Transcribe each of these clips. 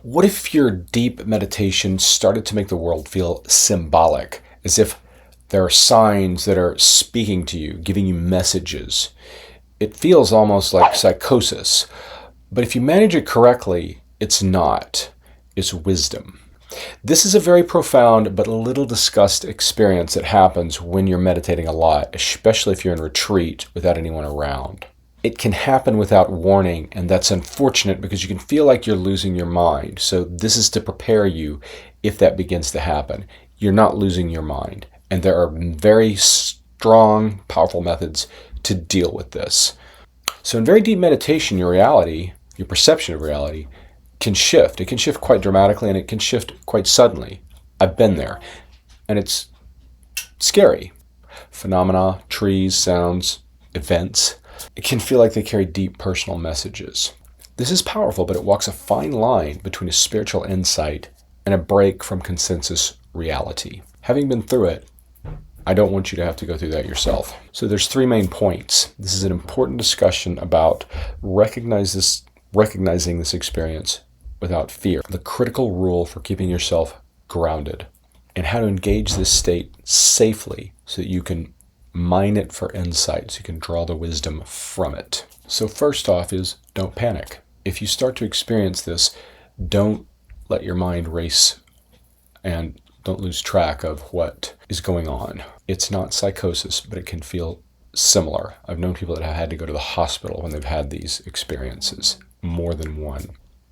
What if your deep meditation started to make the world feel symbolic, as if there are signs that are speaking to you, giving you messages? It feels almost like psychosis, but if you manage it correctly, it's not. It's wisdom. This is a very profound but little discussed experience that happens when you're meditating a lot, especially if you're in retreat without anyone around. It can happen without warning, and that's unfortunate because you can feel like you're losing your mind. So this is to prepare you if that begins to happen. You're not losing your mind, and there are very strong, powerful methods to deal with this. So in very deep meditation, your reality, your perception of reality, can shift. It can shift quite dramatically, and it can shift quite suddenly. I've been there, and it's scary. Phenomena, trees, sounds, events. It can feel like they carry deep personal messages. This is powerful, but it walks a fine line between a spiritual insight and a break from consensus reality. Having been through it, I don't want you to have to go through that yourself. So there's 3 main points. This is an important discussion about recognizing this experience without fear, the critical rule for keeping yourself grounded, and how to engage this state safely so that you can mine it for insight, so you can draw the wisdom from it. So first off is don't panic. If you start to experience this, don't let your mind race and don't lose track of what is going on. It's not psychosis, but it can feel similar. I've known people that have had to go to the hospital when they've had these experiences, more than one.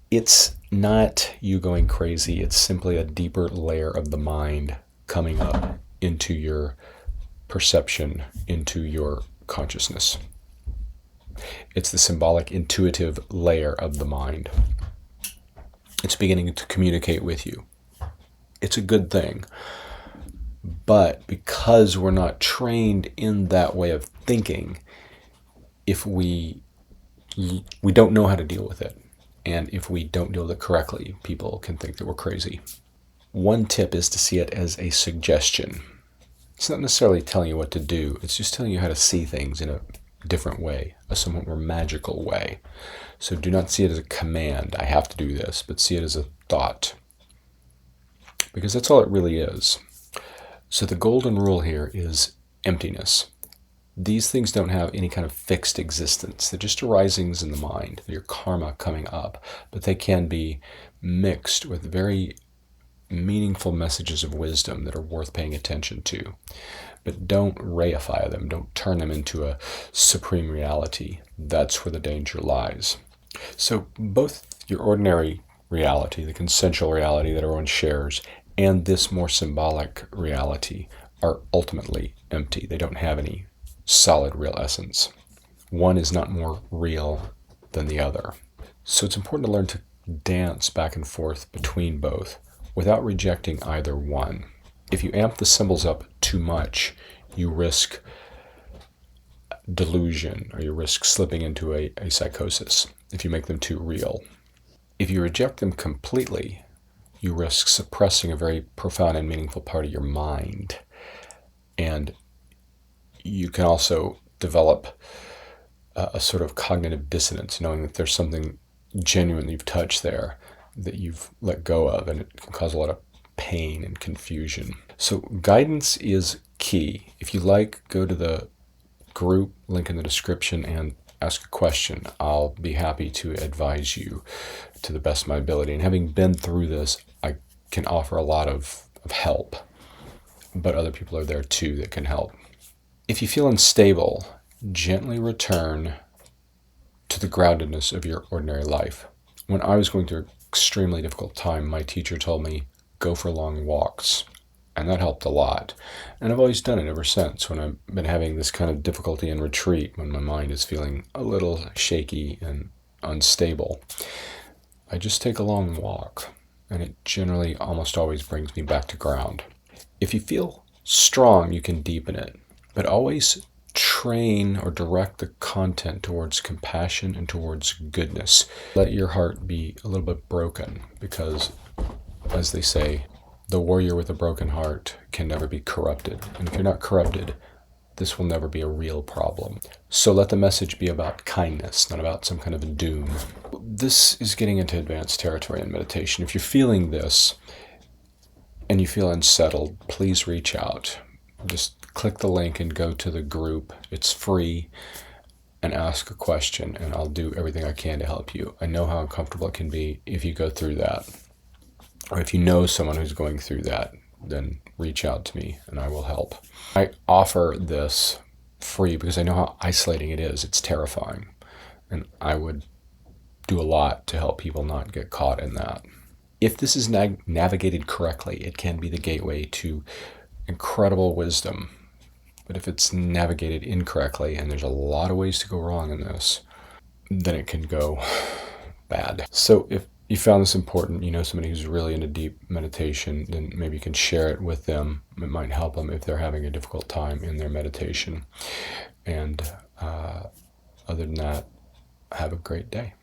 It's not you going crazy. It's simply a deeper layer of the mind coming up into your perception, into your consciousness. It's the symbolic, intuitive layer of the mind. It's beginning to communicate with you. It's a good thing. But because we're not trained in that way of thinking, if we don't know how to deal with it. And if we don't deal with it correctly, people can think that we're crazy. One tip is to see it as a suggestion. It's not necessarily telling you what to do. It's just telling you how to see things in a different way, a somewhat more magical way. So do not see it as a command, I have to do this, but see it as a thought. Because that's all it really is. So the golden rule here is emptiness. These things don't have any kind of fixed existence. They're just arisings in the mind. They're your karma coming up. But they can be mixed with very meaningful messages of wisdom that are worth paying attention to. But don't reify them. Don't turn them into a supreme reality. That's where the danger lies. So both your ordinary reality, the consensual reality that everyone shares, and this more symbolic reality are ultimately empty. They don't have any solid real essence. One is not more real than the other. So it's important to learn to dance back and forth between both without rejecting either one. If you amp the symbols up too much, you risk delusion, or you risk slipping into a psychosis if you make them too real. If you reject them completely, you risk suppressing a very profound and meaningful part of your mind. And you can also develop a sort of cognitive dissonance, knowing that there's something genuine you've touched there that you've let go of, and it can cause a lot of pain and confusion. So guidance is key. If you like, go to the group, link in the description, and ask a question. I'll be happy to advise you to the best of my ability. And having been through this, I can offer a lot of help, but other people are there too that can help. If you feel unstable, gently return to the groundedness of your ordinary life. When I was going through an extremely difficult time, my teacher told me, go for long walks. And that helped a lot. And I've always done it ever since when I've been having this kind of difficulty in retreat, when my mind is feeling a little shaky and unstable. I just take a long walk, and it generally almost always brings me back to ground. If you feel strong, you can deepen it, but always train or direct the content towards compassion and towards goodness. Let your heart be a little bit broken, because, as they say, the warrior with a broken heart can never be corrupted. And if you're not corrupted, this will never be a real problem. So let the message be about kindness, not about some kind of doom. this is getting into advanced territory in meditation. If you're feeling this and you feel unsettled, please reach out. Just click the link and go to the group. It's free, and ask a question, and I'll do everything I can to help you. I know how uncomfortable it can be if you go through that. Or if you know someone who's going through that, then reach out to me and I will help. I offer this free because I know how isolating it is. It's terrifying. And I would do a lot to help people not get caught in that. If this is navigated correctly, it can be the gateway to incredible wisdom. But if it's navigated incorrectly, and there's a lot of ways to go wrong in this, then it can go bad. So if you found this important, you know somebody who's really into deep meditation, then maybe you can share it with them. It might help them if they're having a difficult time in their meditation. And other than that, have a great day.